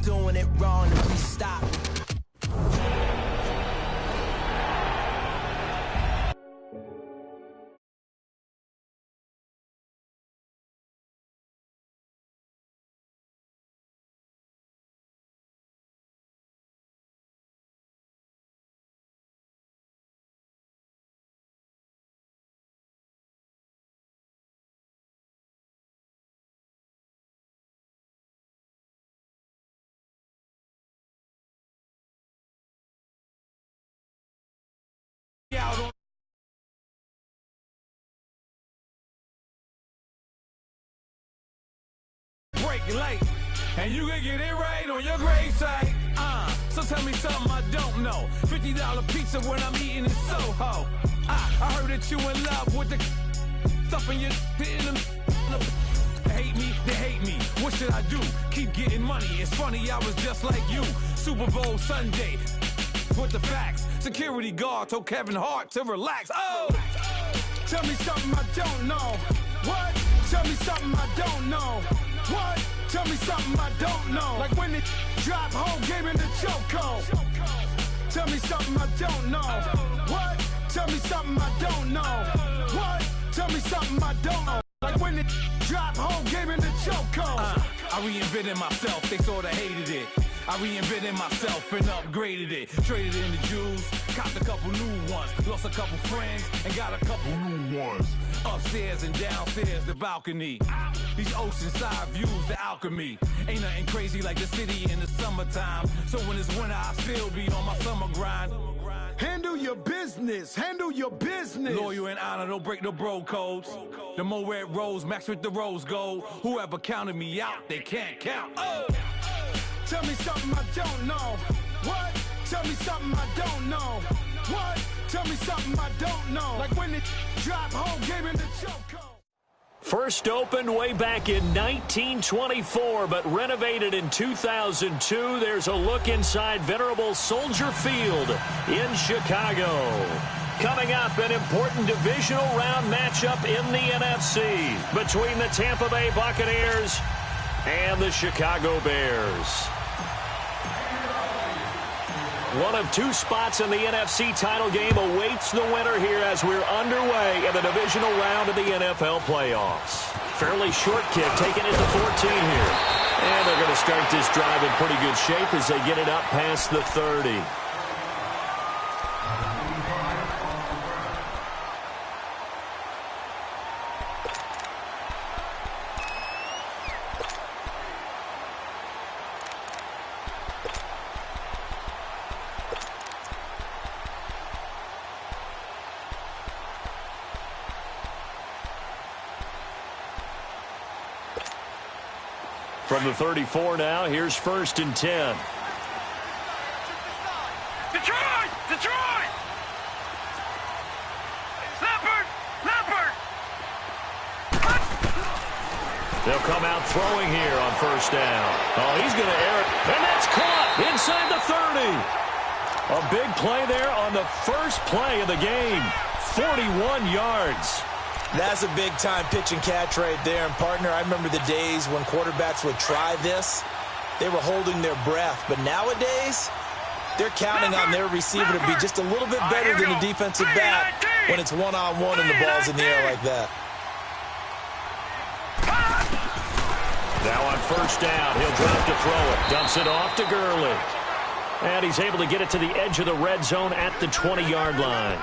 doing it wrong, then please stop. Late, and you can get it right on your gravesite. So tell me something I don't know. $50 pizza when I'm eating in Soho. I heard that you in love with the stuff in your in the hate me, they hate me. What should I do? Keep getting money. It's funny, I was just like you. Super Bowl Sunday with the facts. Security guard told Kevin Hart to relax. Oh, tell me something I don't know. What? Tell me something I don't know. What? Tell me something I don't know. Like when it drop whole game in the chokehold. Tell me something I don't know. What? Tell me something I don't know. What? Tell me something I don't know. Like when it drop whole game in the chokehold. I reinvented myself, they sorta hated it. I reinvented myself and upgraded it. Traded in the Jews, copped a couple new ones. Lost a couple friends and got a couple new ones. Upstairs and downstairs, the balcony. These oceanside views, the alchemy. Ain't nothing crazy like the city in the summertime. So when it's winter, I still be on my summer grind. Handle your business, handle your business. Loyal and honor, don't break the bro codes. The more red rose, max with the rose gold. Whoever counted me out, they can't count. Oh! Tell me something I don't know. What? Tell me something I don't know. What? Tell me something I don't know. Like when it drop whole game in the chokehold. First opened way back in 1924, but renovated in 2002. There's a look inside venerable Soldier Field in Chicago. Coming up, an important divisional round matchup in the NFC between the Tampa Bay Buccaneers and the Chicago Bears. One of two spots in the NFC title game awaits the winner here as we're underway in the divisional round of the NFL playoffs. Fairly short kick, taking it to 14 here. And they're going to start this drive in pretty good shape as they get it up past the 30. From the 34 now, here's 1st and 10. Detroit! Detroit! Leopard! Leopard! They'll come out throwing here on 1st down. Oh, he's going to air it. And that's caught inside the 30. A big play there on the first play of the game. 41 yards. That's a big-time pitch and catch right there. And, partner, I remember the days when quarterbacks would try this. They were holding their breath. But nowadays, they're counting on their receiver to be just a little bit better than the defensive back when it's one-on-one and the ball's in the air like that. Now on 1st down, he'll drop to throw it. Dumps it off to Gurley. And he's able to get it to the edge of the red zone at the 20-yard line.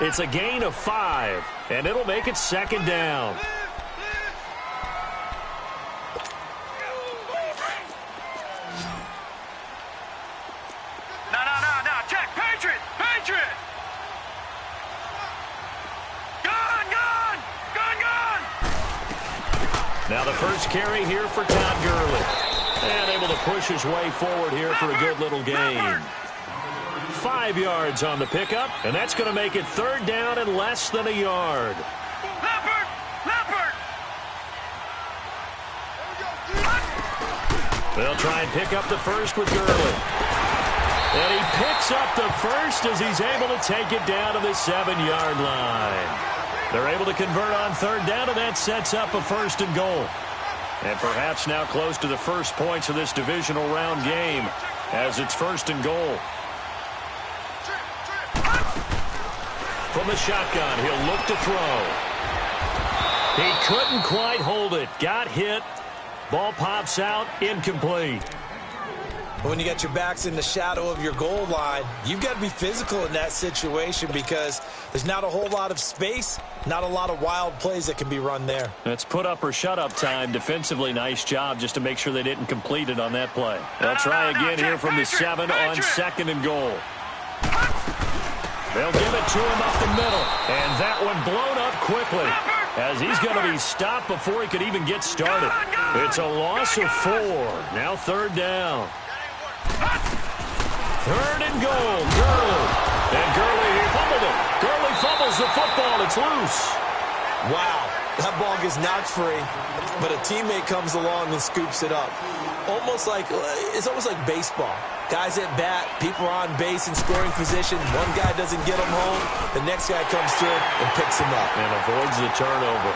It's a gain of 5, and it'll make it 2nd down. No. Check. Patriot. Gun. Now the first carry here for Todd Gurley. And able to push his way forward here for a good little gain. 5 yards on the pickup, and that's going to make it 3rd down and less than a yard. Leopard! They'll try and pick up the first with Gurley. And he picks up the first as he's able to take it down to the 7-yard line. They're able to convert on 3rd down, and that sets up a 1st and goal. And perhaps now close to the first points of this divisional round game as it's 1st and goal. From the shotgun, he'll look to throw. He couldn't quite hold it. Got hit. Ball pops out. Incomplete. When you got your backs in the shadow of your goal line, you've got to be physical in that situation because there's not a whole lot of space, not a lot of wild plays that can be run there. It's put up or shut up time. Defensively, nice job just to make sure they didn't complete it on that play. They'll try again here from the 7 on 2nd and goal. They'll give it to him up the middle, and that one blown up quickly as he's going to be stopped before he could even get started. It's a loss of 4. Now 3rd down. 3rd and goal. Gurley. And Gurley, he fumbled it. Gurley fumbles the football. It's loose. Wow. That ball gets knocked free, but a teammate comes along and scoops it up. It's almost like baseball. Guys at bat, people are on base in scoring position. One guy doesn't get him home. The next guy comes through and picks him up. And avoids the turnover.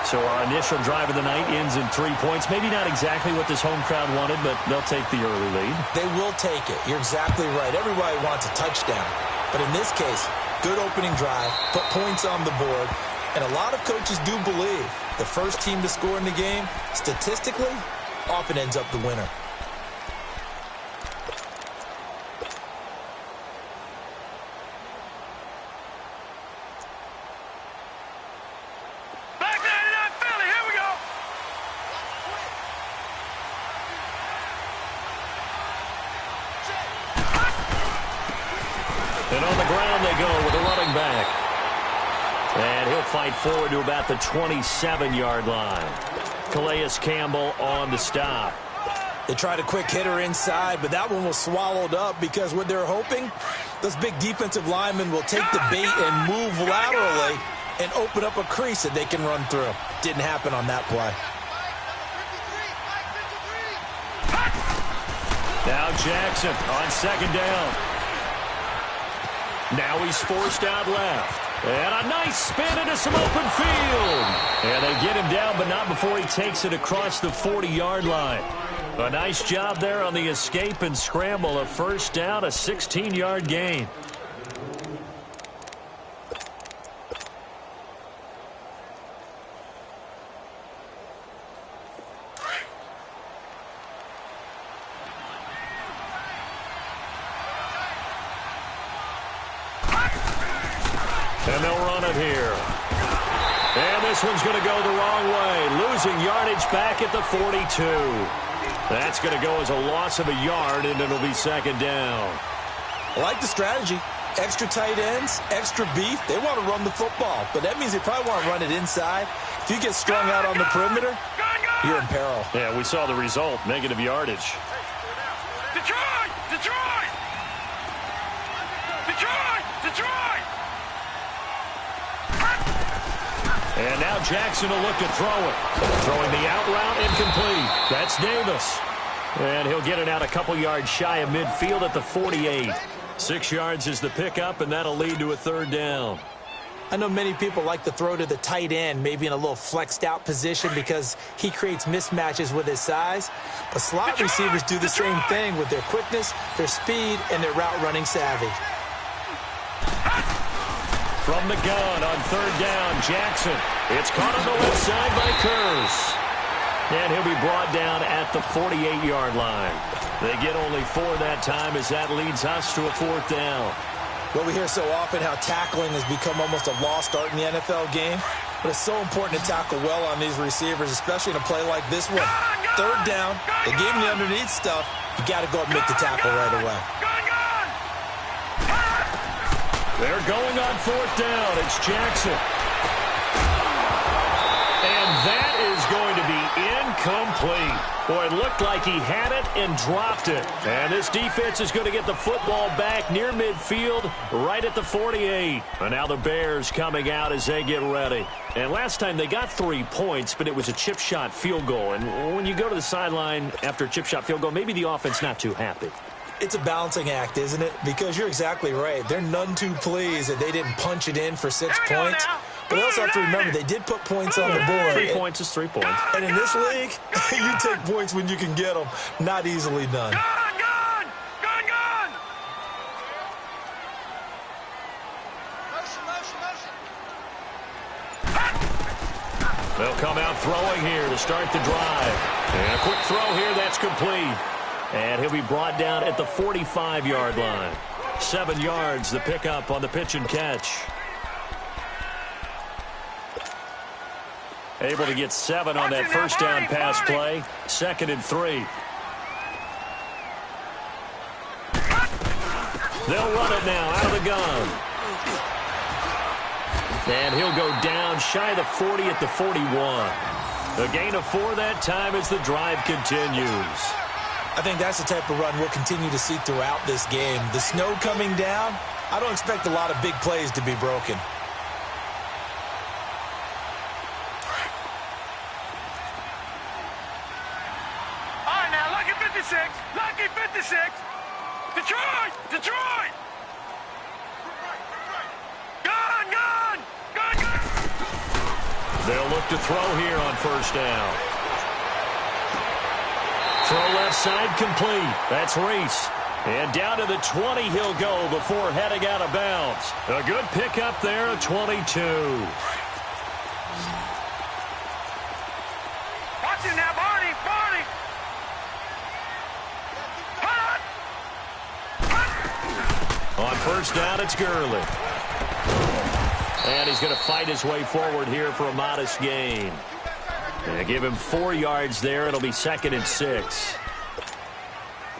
So our initial drive of the night ends in 3 points. Maybe not exactly what this home crowd wanted, but they'll take the early lead. They will take it. You're exactly right. Everybody wants a touchdown. But in this case, good opening drive, put points on the board. And a lot of coaches do believe the first team to score in the game, statistically, often ends up the winner. And on the ground they go with a running back. And he'll fight forward to about the 27-yard line. Calais Campbell on the stop. They tried a quick hitter inside, but that one was swallowed up because what they're hoping, those big defensive linemen will take the bait and move laterally and open up a crease that they can run through. Didn't happen on that play. Now Jackson on 2nd down. Now he's forced out left. And a nice spin into some open field. And they get him down, but not before he takes it across the 40-yard line. A nice job there on the escape and scramble. A 1st down, a 16-yard gain. And they'll run it here. And this one's going to go the wrong way. Losing yardage back at the 42. That's going to go as a loss of a yard, and it'll be 2nd down. I like the strategy. Extra tight ends, extra beef. They want to run the football, but that means they probably want to run it inside. If you get strung out on the perimeter, you're in peril. Yeah, we saw the result, negative yardage. Detroit! Detroit! Detroit! Detroit! And now Jackson will look to throw it. Throwing the out route, incomplete. That's Davis. And he'll get it out a couple yards shy of midfield at the 48. 6 yards is the pickup, and that'll lead to a 3rd down. I know many people like to throw to the tight end, maybe in a little flexed out position because he creates mismatches with his size. But slot receivers do the same thing with their quickness, their speed, and their route running savvy. From the gun on 3rd down, Jackson. It's caught on the left side by Kurz. And he'll be brought down at the 48-yard line. They get only 4 that time as that leads us to a 4th down. Well, we hear so often how tackling has become almost a lost art in the NFL game. But it's so important to tackle well on these receivers, especially in a play like this one. 3rd down, they gave him the underneath stuff. You got to go and make the tackle right away. They're going on 4th down. It's Jackson. And that is going to be incomplete. Boy, it looked like he had it and dropped it. And this defense is going to get the football back near midfield, right at the 48. And now the Bears coming out as they get ready. And last time they got 3 points, but it was a chip shot field goal. And when you go to the sideline after a chip shot field goal, maybe the offense not too happy. It's a balancing act, isn't it? Because you're exactly right. They're none too pleased that they didn't punch it in for 6 points. But you also have to remember, they did put points on the board. 3 points is 3 points. And in this league, you take points when you can get them. Not easily done. They'll come out throwing here to start the drive. And a quick throw here, that's complete. And he'll be brought down at the 45-yard line. 7 yards, the pickup on the pitch and catch. Able to get 7 on that first down pass play. 2nd and 3. They'll run it now out of the gun. And he'll go down shy of the 40 at the 41. A gain of 4 that time as the drive continues. I think that's the type of run we'll continue to see throughout this game. The snow coming down, I don't expect a lot of big plays to be broken. All right, now, lucky 56. Lucky 56. Detroit! Detroit! Gun! Gun! Gun! Gun! They'll look to throw here on first down. Throw left side complete. That's Reese. And down to the 20 he'll go before heading out of bounds. A good pickup there, a 22. Watch him now, Barney! Barney! On first down, it's Gurley. And he's going to fight his way forward here for a modest gain. And give him 4 yards there. It'll be 2nd and 6.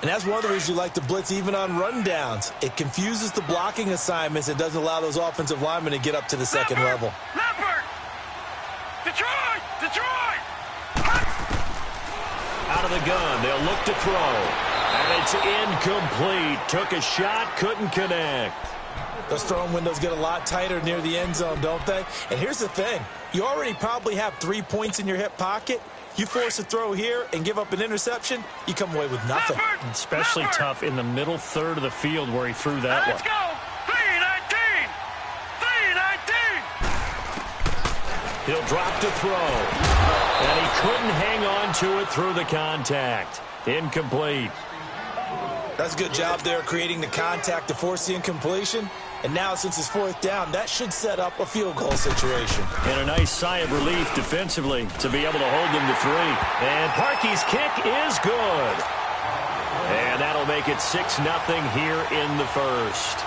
And that's one of the reasons you like to blitz even on rundowns. It confuses the blocking assignments and doesn't allow those offensive linemen to get up to the second level. Leopard! Detroit! Detroit! Out of the gun, they'll look to throw. And it's incomplete. Took a shot, couldn't connect. Those throwing windows get a lot tighter near the end zone, don't they? And here's the thing. You already probably have 3 points in your hip pocket. You force a throw here and give up an interception, you come away with nothing. Especially tough in the middle third of the field where he threw that Let's one. go! 3-19! 3-19! He'll drop to throw. And he couldn't hang on to it through the contact. Incomplete. That's a good job there creating the contact to force the incompletion. And now, since it's 4th down, that should set up a field goal situation. And a nice sigh of relief defensively to be able to hold them to 3. And Parkey's kick is good. And that'll make it 6-0 here in the first.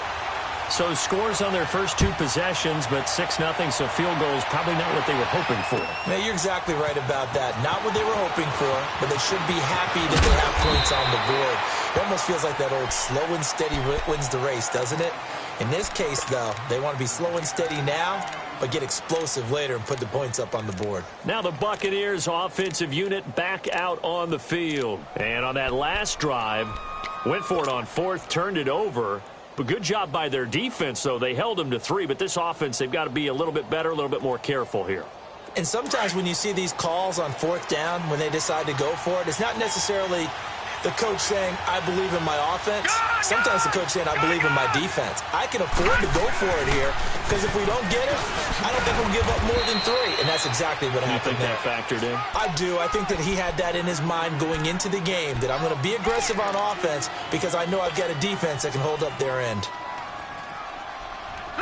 So scores on their first 2 possessions, but 6-0, so field goal is probably not what they were hoping for. Now, you're exactly right about that. Not what they were hoping for, but they should be happy that they have points on the board. It almost feels like that old slow and steady wins the race, doesn't it? In this case, though, they want to be slow and steady now, but get explosive later and put the points up on the board. Now the Buccaneers offensive unit back out on the field. And on that last drive, went for it on 4th, turned it over. But good job by their defense, though. They held them to 3, but this offense, they've got to be a little bit better, a little bit more careful here. And sometimes when you see these calls on 4th down, when they decide to go for it, it's not necessarily the coach saying, I believe in my offense. Sometimes the coach saying, I believe in my defense. I can afford to go for it here because if we don't get it, I don't think we'll give up more than 3. And that's exactly what happened there. You think that factored in? I do. I think that he had that in his mind going into the game, that I'm going to be aggressive on offense because I know I've got a defense that can hold up their end.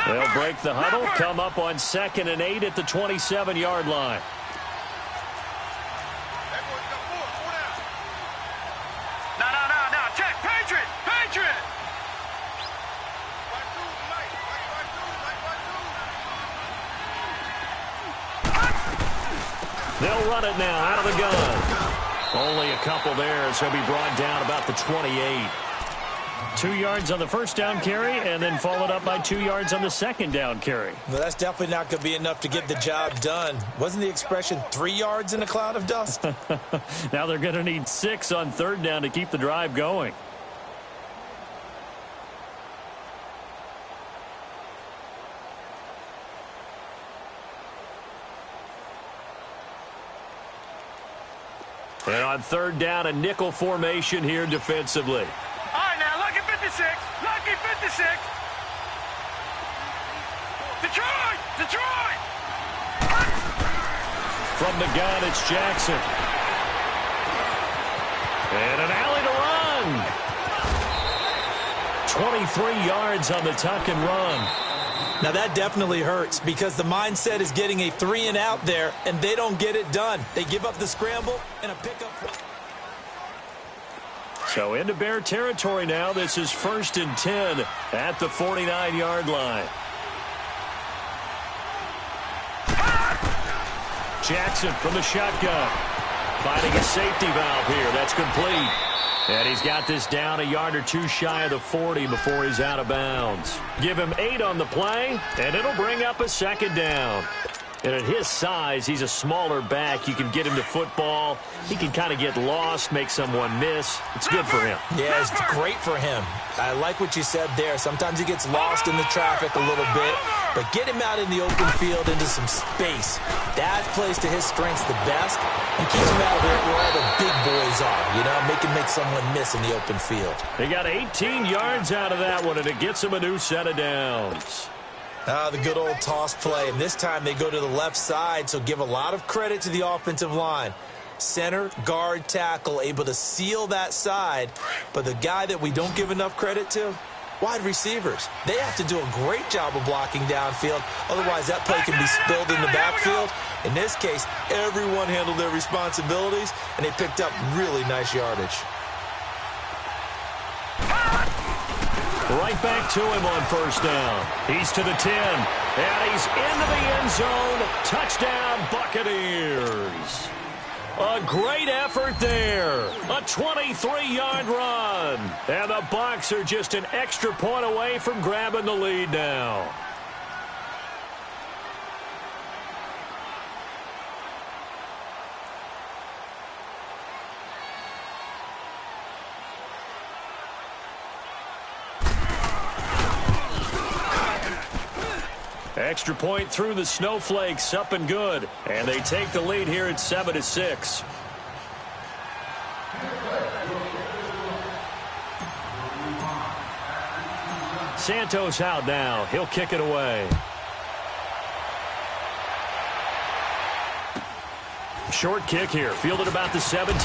They'll break the huddle, come up on 2nd and 8 at the 27-yard line. No, check, Patriot! Patriot! They'll run it now out of the gun. Only a couple there, so he'll be brought down about the 28. 2 yards on the first down carry, and then followed up by 2 yards on the second down carry. Well, that's definitely not going to be enough to get the job done. Wasn't the expression 3 yards in a cloud of dust? Now they're going to need 6 on 3rd down to keep the drive going. And on 3rd down, a nickel formation here defensively. All right, now, lucky 56. Lucky 56. Detroit! Detroit! From the gun, it's Jackson. And an alley to run. 23 yards on the tuck and run. Now that definitely hurts because the mindset is getting a 3-and-out there, and they don't get it done. They give up the scramble and a pickup. So into Bear territory now. This is 1st and 10 at the 49-yard line. Jackson from the shotgun. Finding a safety valve here. That's complete. And he's got this down a yard or two shy of the 40 before he's out of bounds. Give him 8 on the play, and it'll bring up a 2nd down. And at his size, he's a smaller back. You can get him to football. He can kind of get lost, make someone miss. It's good for him. Yeah, it's great for him. I like what you said there. Sometimes he gets lost in the traffic a little bit, but get him out in the open field into some space. That plays to his strengths the best and keeps him out where all the big boys are, you know, make someone miss in the open field. They got 18 yards out of that one, and it gets him a new set of downs. The good old toss play, and this time they go to the left side, so give a lot of credit to the offensive line. Center, guard, tackle, able to seal that side, but the guy that we don't give enough credit to, wide receivers. They have to do a great job of blocking downfield, otherwise that play can be spilled in the backfield. In this case, everyone handled their responsibilities, and they picked up really nice yardage. Right back to him on 1st down. He's to the 10, and he's into the end zone. Touchdown, Buccaneers. A great effort there. A 23-yard run. And the Bucs are just an extra point away from grabbing the lead now. Extra point through the snowflakes, up and good. And they take the lead here at 7-6. Santos out now. He'll kick it away. Short kick here, fielded about the 17. And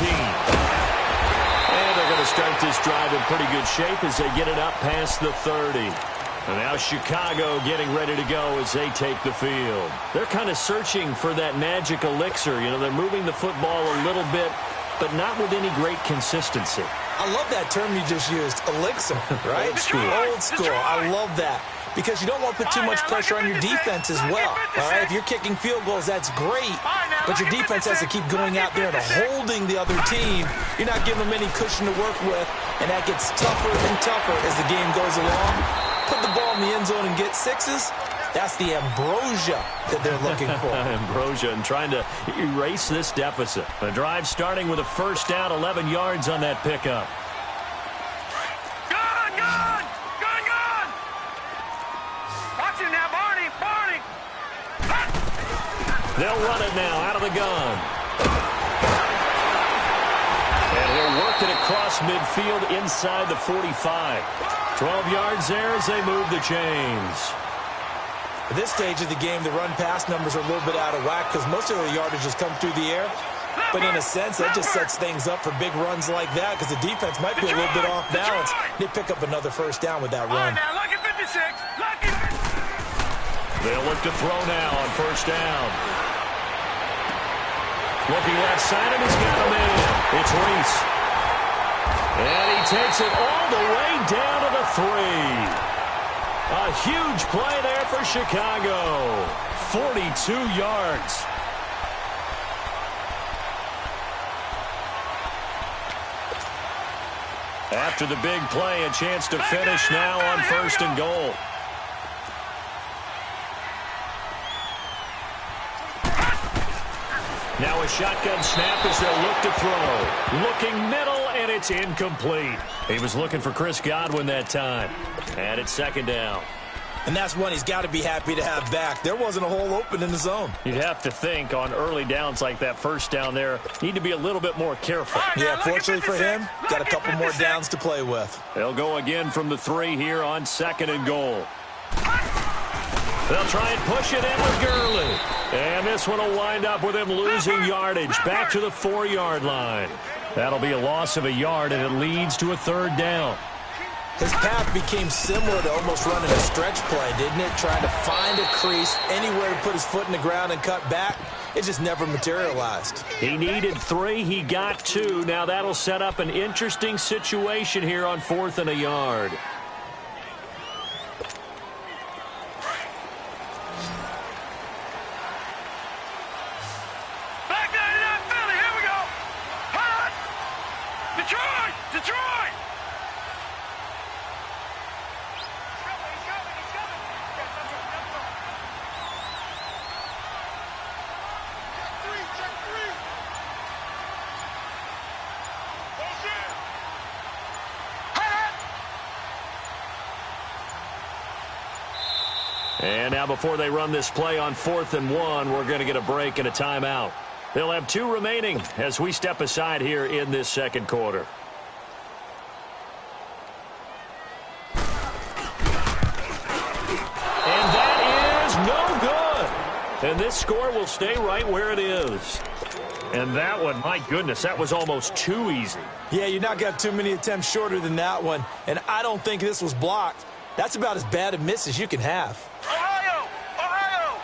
they're going to start this drive in pretty good shape as they get it up past the 30. And now Chicago getting ready to go as they take the field. They're kind of searching for that magic elixir. You know, they're moving the football a little bit, but not with any great consistency. I love that term you just used, elixir, right? Old school. Old school. I love that. Because you don't want to put too much pressure on your defense as well. All right, if you're kicking field goals, that's great. But your defense has to keep going out there and holding the other team. You're not giving them any cushion to work with, and that gets tougher and tougher as the game goes along. Put the ball in the end zone and get 6s. That's the ambrosia that they're looking for. Ambrosia, and trying to erase this deficit. The drive starting with a 1st down, 11 yards on that pickup. Watch it now, Barney. They'll run it now out of the gun. And he'll work it across midfield inside the 45. 12 yards there as they move the chains. At this stage of the game, the run-pass numbers are a little bit out of whack because most of the yardage has come through the air. But in a sense, that just sets things up for big runs like that because the defense might be a little bit off balance. They pick up another 1st down with that run. Now, lucky 56. Lucky 56. They'll look to throw now on 1st down. Looking left side, and he's got him in. It's Reese. And he takes it all the way down to the 3. A huge play there for Chicago. 42 yards. After the big play, a chance to finish now on 1st and goal. Now a shotgun snap as they'll look to throw. Looking middle, and it's incomplete. He was looking for Chris Godwin that time. And it's 2nd down. And that's one he's got to be happy to have back. There wasn't a hole open in the zone. You'd have to think on early downs like that 1st down there, need to be a little bit more careful. Yeah, fortunately for him, got a couple more downs to play with. They'll go again from the 3 here on 2nd and goal. They'll try and push it in with Gurley. And this one will wind up with him losing yardage back to the 4-yard line. That'll be a loss of a yard, and it leads to a 3rd down. His path became similar to almost running a stretch play, didn't it? Trying to find a crease, anywhere to put his foot in the ground and cut back. It just never materialized. He needed 3. He got 2. Now that'll set up an interesting situation here on 4th and a yard. Back there to that Philly. Here we go. Hot. Detroit. Detroit. And now before they run this play on 4th and 1, we're going to get a break and a timeout. They'll have 2 remaining as we step aside here in this 2nd quarter. And that is no good. And this score will stay right where it is. And that one, my goodness, that was almost too easy. Yeah, you not got too many attempts shorter than that one. And I don't think this was blocked. That's about as bad a miss as you can have. Ohio! Ohio!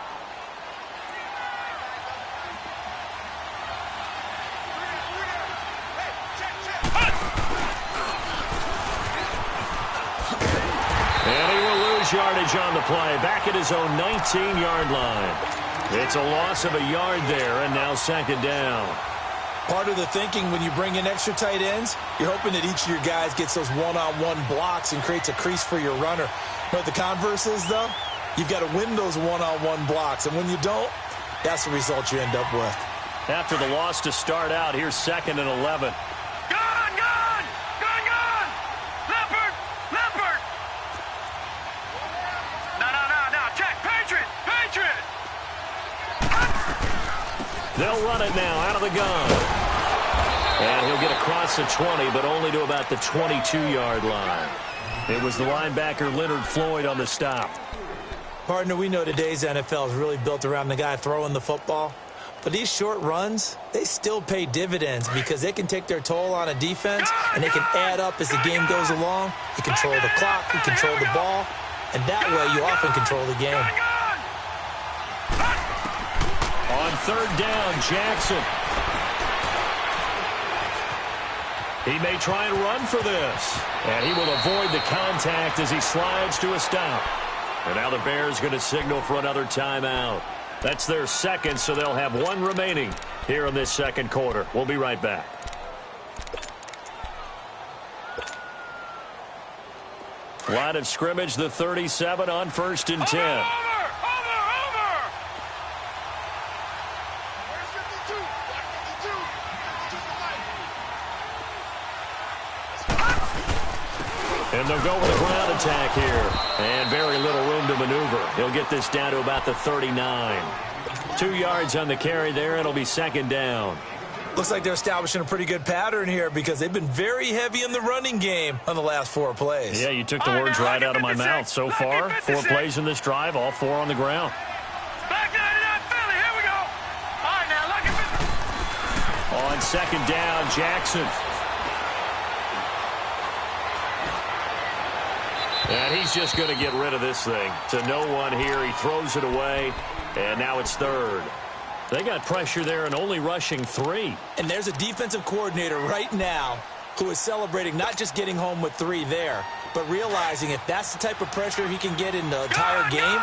And he will lose yardage on the play, back at his own 19-yard line. It's a loss of a yard there, and now 2nd down. Part of the thinking when you bring in extra tight ends, you're hoping that each of your guys gets those one-on-one blocks and creates a crease for your runner. But the converse is, though, you've got to win those one-on-one blocks. And when you don't, that's the result you end up with. After the loss to start out, here's 2nd and 11. Gone! Gone! Gone! Gone! Leopard! Leopard! No. Check! Patriot! Patriot! They'll run it now out of the gun. And he'll get across the 20, but only to about the 22-yard line. It was the linebacker Leonard Floyd on the stop. Partner, we know today's NFL is really built around the guy throwing the football. But these short runs, they still pay dividends because they can take their toll on a defense, and they can add up as the game goes along. You control the clock, you control the ball, and that way you often control the game. On 3rd down, Jackson. He may try and run for this. And he will avoid the contact as he slides to a stop. And now the Bears going to signal for another timeout. That's their 2nd, so they'll have 1 remaining here in this 2nd quarter. We'll be right back. Line of scrimmage, the 37 on 1st and 10. And they'll go with a ground attack here. And very little room to maneuver. He'll get this down to about the 39. 2 yards on the carry there. It'll be 2nd down. Looks like they're establishing a pretty good pattern here because they've been very heavy in the running game on the last 4 plays. Yeah, you took the words right out of my mouth. So far, 4 plays in this drive, all 4 on the ground. Back there to that Philly. Here we go. All right, now, look at On 2nd down, Jackson. And he's just going to get rid of this thing. To no one here. He throws it away. And now it's 3rd. They got pressure there and only rushing 3. And there's a defensive coordinator right now who is celebrating not just getting home with 3 there, but realizing if that's the type of pressure he can get in the entire game,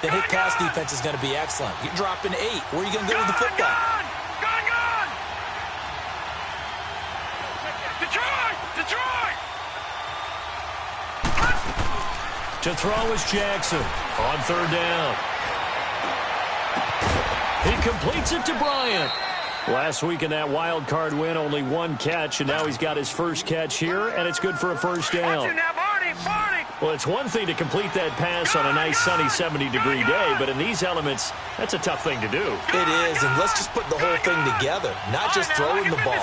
then his pass defense is going to be excellent. You're dropping 8. Where are you going to go with the football? Gone! Detroit! Detroit! To throw is Jackson on 3rd down. He completes it to Bryant. Last week in that wild card win, only 1 catch, and now he's got his first catch here, and it's good for a 1st down. Now, Barney! Well, it's one thing to complete that pass on a nice sunny 70-degree day, but in these elements, that's a tough thing to do. It is, and let's just put the whole thing together, not just throwing the ball.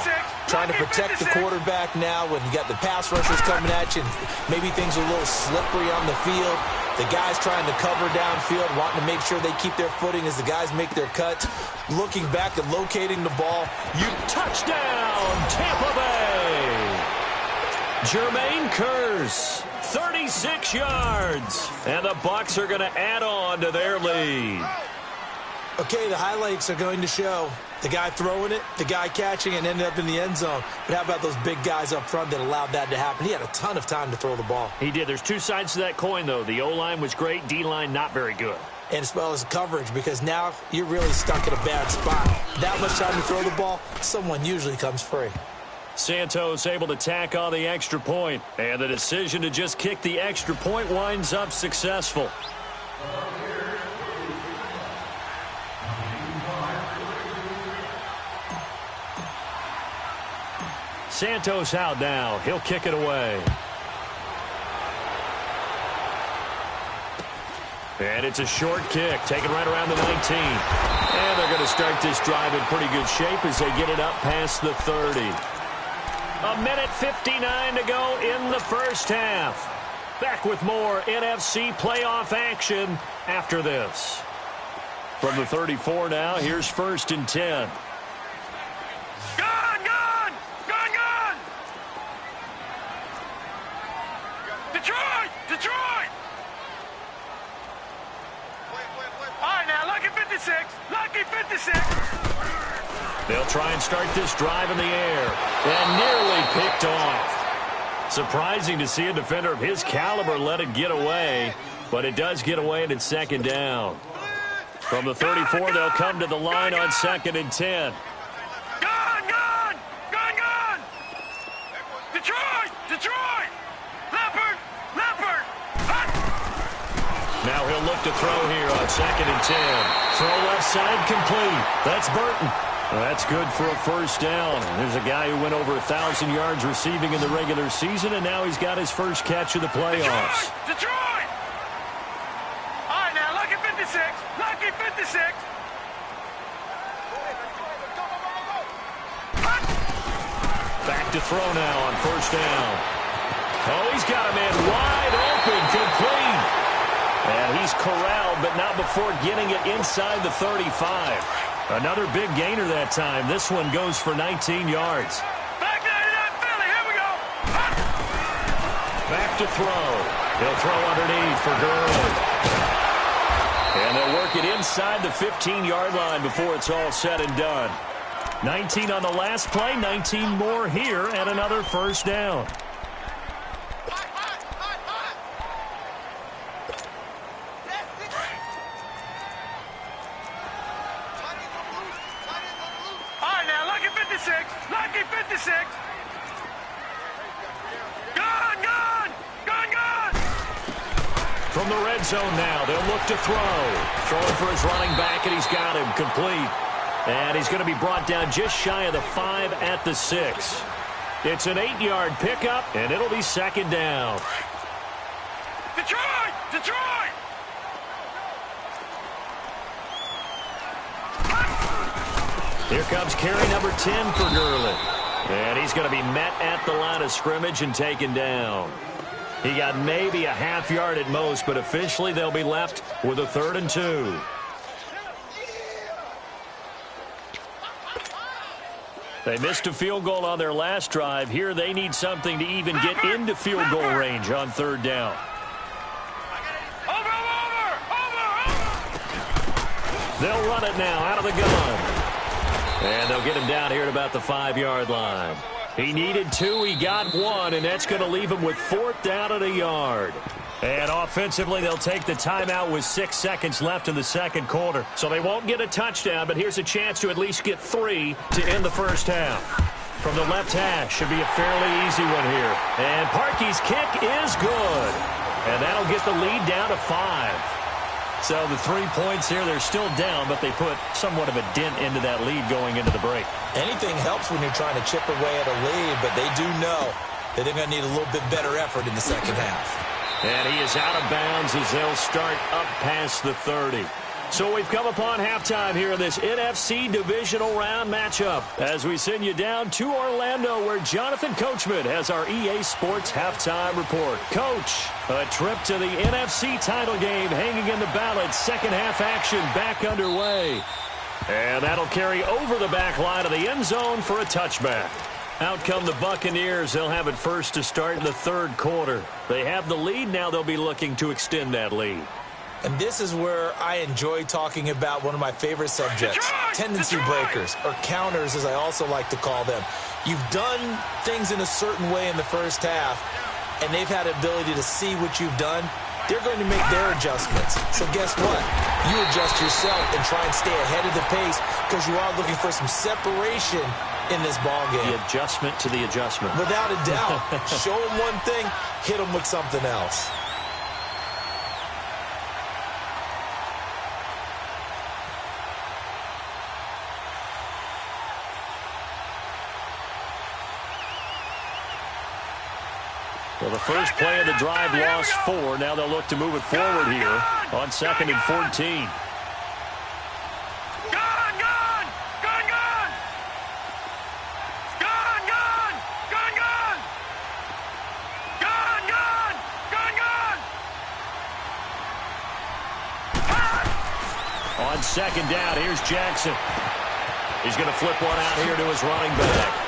Trying to protect the quarterback now when you got the pass rushers coming at you, and maybe things are a little slippery on the field. The guys trying to cover downfield, wanting to make sure they keep their footing as the guys make their cuts. Looking back and locating the ball. Touchdown, Tampa Bay! Jermaine Kearse, 36 yards. And the Bucs are going to add on to their lead. Okay, the highlights are going to show the guy throwing it, the guy catching it, and ended up in the end zone. But how about those big guys up front that allowed that to happen? He had a ton of time to throw the ball. He did. There's two sides to that coin, though. The O-line was great, D-line not very good. And as well as coverage, because now you're really stuck in a bad spot. That much time to throw the ball, someone usually comes free. Santos able to tack on the extra point, and the decision to just kick the extra point winds up successful. Santos out now. He'll kick it away. And it's a short kick, taken right around the 19. And they're going to start this drive in pretty good shape as they get it up past the 30. A minute 59 to go in the first half. Back with more NFC playoff action after this. From the 34 now, here's 1st and 10. Detroit! All right, now, lucky 56. Lucky 56. They'll try and start this drive in the air. And nearly picked off. Surprising to see a defender of his caliber let it get away. But it does get away, and it's 2nd down. From the 34, they'll come to the line on 2nd and 10. Gone! Detroit! Leopard! Now he'll look to throw here on 2nd and 10. Throw left side complete. That's Burton. That's good for a 1st down. There's a guy who went over 1,000 yards receiving in the regular season, and now he's got his first catch of the playoffs. Detroit! All right, now, lucky 56. Lucky 56. Back to throw now on 1st down. Oh, he's got a man wide open, complete. And he's corralled, but not before getting it inside the 35. Another big gainer that time. This one goes for 19 yards. Back there to that Philly. Here we go. Back to throw. He'll throw underneath for Gurley. And they'll work it inside the 15-yard line before it's all said and done. 19 on the last play, 19 more here, and another 1st down. Lucky 56. Gone! From the red zone now, they'll look to throw. Throwing for his running back, and he's got him complete. And he's going to be brought down just shy of the 5 at the 6. It's an 8-yard pickup, and it'll be 2nd down. Detroit! Here comes carry number 10 for Gurley. And he's going to be met at the line of scrimmage and taken down. He got maybe a half yard at most, but officially they'll be left with a 3rd and 2. They missed a field goal on their last drive. Here they need something to even get into field goal range on 3rd down. Over! They'll run it now out of the gun. And they'll get him down here at about the 5-yard line. He needed 2, he got 1, and that's going to leave him with 4th down at a yard. And offensively, they'll take the timeout with 6 seconds left in the 2nd quarter. So they won't get a touchdown, but here's a chance to at least get 3 to end the first half. From the left hash, should be a fairly easy one here. And Parkey's kick is good. And that'll get the lead down to 5. So the 3 points here, they're still down, but they put somewhat of a dent into that lead going into the break. Anything helps when you're trying to chip away at a lead, but they do know that they're going to need a little bit better effort in the second half. And he is out of bounds as they'll start up past the 30. So we've come upon halftime here in this NFC divisional round matchup as we send you down to Orlando where Jonathan Coachman has our EA Sports halftime report. Coach, a trip to the NFC title game hanging in the balance. Second half action back underway. And that'll carry over the back line of the end zone for a touchback. Out come the Buccaneers. They'll have it first to start in the third quarter. They have the lead. Now they'll be looking to extend that lead. And this is where I enjoy talking about one of my favorite subjects, tendency breakers, or counters as I also like to call them. You've done things in a certain way in the first half, and they've had the ability to see what you've done. They're going to make their adjustments. So guess what? You adjust yourself and try and stay ahead of the pace because you are looking for some separation in this ballgame. The adjustment to the adjustment. Without a doubt. Show them one thing, hit them with something else. Well, the first play of the drive lost 4. Now they'll look to move it forward here on 2nd and 14. On second down, here's Jackson. He's going to flip one out here to his running back.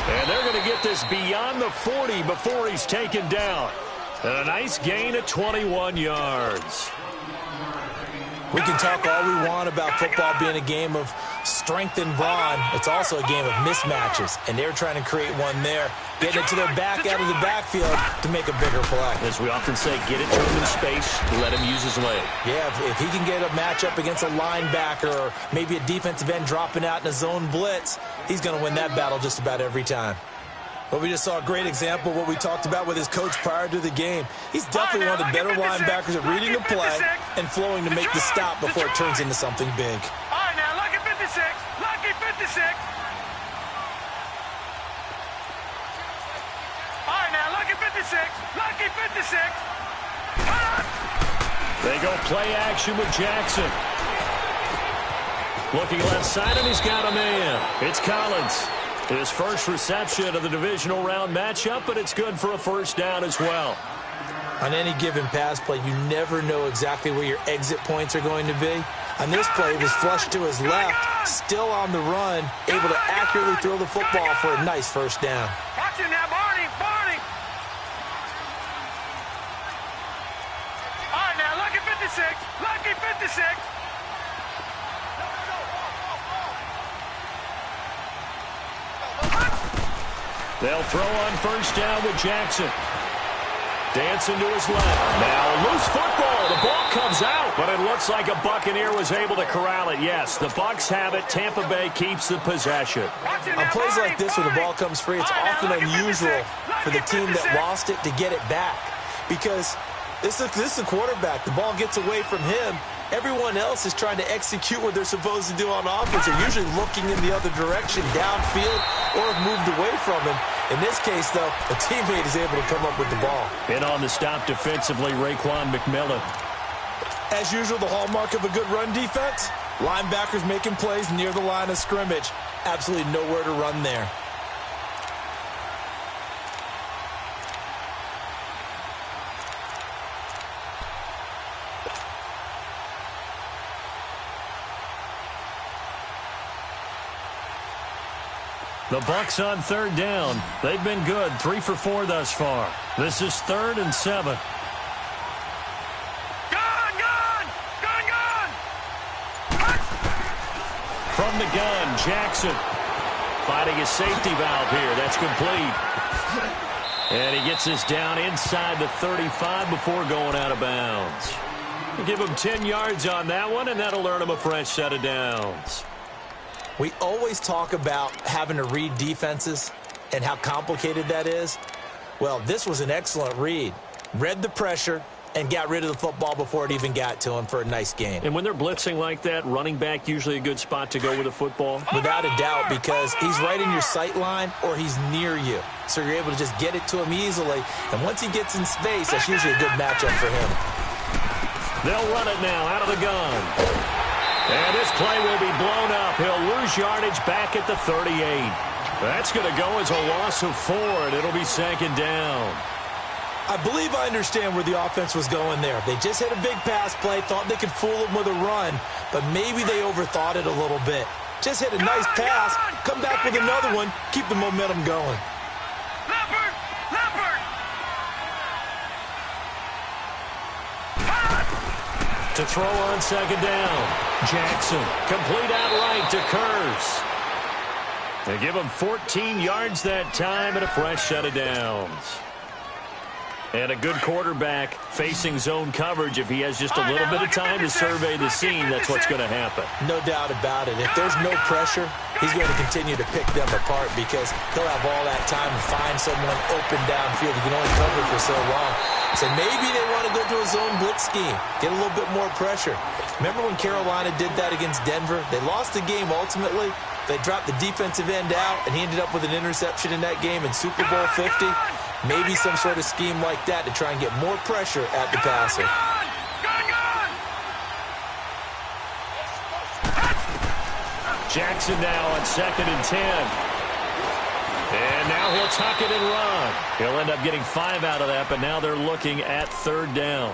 And they're going to get this beyond the 40 before he's taken down. And a nice gain of 21 yards. We can talk all we want about football being a game of strength and brawn. It's also a game of mismatches, and they're trying to create one there, getting it to their back out of the backfield to make a bigger play. As we often say, get it to him in space, let him use his leg. Yeah, if he can get a matchup against a linebacker or maybe a defensive end dropping out in a zone blitz, he's going to win that battle just about every time. But we just saw a great example of what we talked about with his coach prior to the game. He's definitely one of the better linebackers at reading the play and flowing to make the stop before it turns into something big. All right, now, lucky 56. Lucky 56. All right, now, lucky 56. Lucky 56. They go play action with Jackson. Looking left side, and he's got a man. It's Collins. His first reception of the divisional round matchup, but it's good for a first down as well. On any given pass play, you never know exactly where your exit points are going to be. On this play, it was flushed to his left, still on the run, able to accurately throw the football for a nice first down. Watch him now, Barney. Barney. All right, now, lucky 56. Lucky 56. They'll throw on first down with Jackson. Dancing to his left. Now loose football. The ball comes out, but it looks like a Buccaneer was able to corral it. Yes, the Bucs have it. Tampa Bay keeps the possession. On plays like this where the ball comes free, it's often unusual for the team that lost it to get it back. Because this is the quarterback. The ball gets away from him. Everyone else is trying to execute what they're supposed to do on offense. They're usually looking in the other direction, downfield, or have moved away from him. In this case, though, a teammate is able to come up with the ball. And on the stop defensively, Raekwon McMillan. As usual, the hallmark of a good run defense, linebackers making plays near the line of scrimmage. Absolutely nowhere to run there. The Bucs on third down. They've been good, 3 for 4 thus far. This is 3rd and 7. From the gun, Jackson finding a safety valve here. That's complete. And he gets this down inside the 35 before going out of bounds. We'll give him 10 yards on that one, and that'll earn him a fresh set of downs. We always talk about having to read defenses and how complicated that is. Well, this was an excellent read. Read the pressure, and got rid of the football before it even got to him for a nice gain. And when they're blitzing like that, running back usually a good spot to go with the football? Without a doubt, because he's right in your sight line or he's near you. So you're able to just get it to him easily. And once he gets in space, that's usually a good matchup for him. They'll run it now out of the gun. And this play will be blown up. He'll lose yardage back at the 38. That's going to go as a loss of 4, and it'll be second down. I believe I understand where the offense was going there. They just hit a big pass play, thought they could fool him with a run, but maybe they overthought it a little bit. Just hit a nice pass, come back with another one, keep the momentum going. To throw on second down. Jackson, complete outright to Kurz. They give him 14 yards that time and a fresh set of downs. And a good quarterback facing zone coverage. If he has just a little bit of time to survey the scene, that's what's going to happen. No doubt about it. If there's no pressure, he's going to continue to pick them apart because he'll have all that time to find someone open downfield. He can only cover for so long. So maybe they want to go to a zone blitz scheme, get a little bit more pressure. Remember when Carolina did that against Denver? They lost the game ultimately. They dropped the defensive end out, and he ended up with an interception in that game in Super Bowl 50. Maybe some sort of scheme like that to try and get more pressure at the passer. Jackson now on 2nd and 10. And now he'll tuck it and run. He'll end up getting 5 out of that, but now they're looking at 3rd down.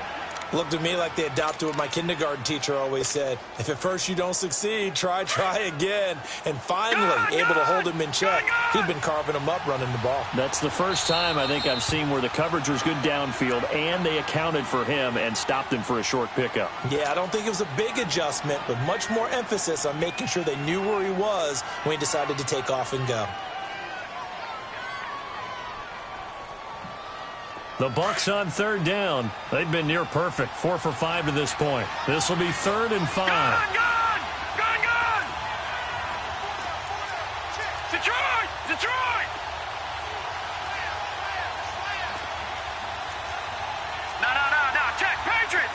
Looked to me like they adopted what my kindergarten teacher always said. If at first you don't succeed, try again. And finally, able to hold him in check. He'd been carving him up running the ball. That's the first time I think I've seen where the coverage was good downfield and they accounted for him and stopped him for a short pickup. Yeah, I don't think it was a big adjustment, but much more emphasis on making sure they knew where he was when he decided to take off and go. The Bucs on 3rd down. They've been near perfect, 4 for 5 to this point. This will be 3rd and 5. Gun! Detroit! No, check, Patriot!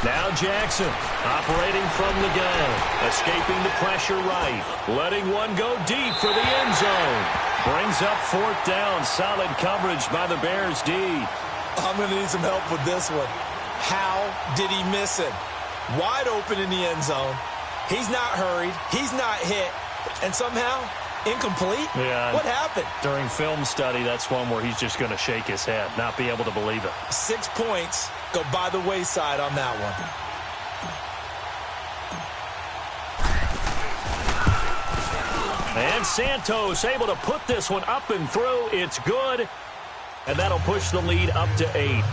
Now Jackson, operating from the gun, escaping the pressure right, letting one go deep for the end zone. Brings up 4th down, solid coverage by the Bears D. I'm going to need some help with this one. How did he miss him? Wide open in the end zone. He's not hurried, he's not hit, and somehow incomplete? Yeah. What happened? During film study, that's one where he's just going to shake his head, not be able to believe it. 6 points go by the wayside on that one. And Santos able to put this one up and through. It's good. And that'll push the lead up to 8.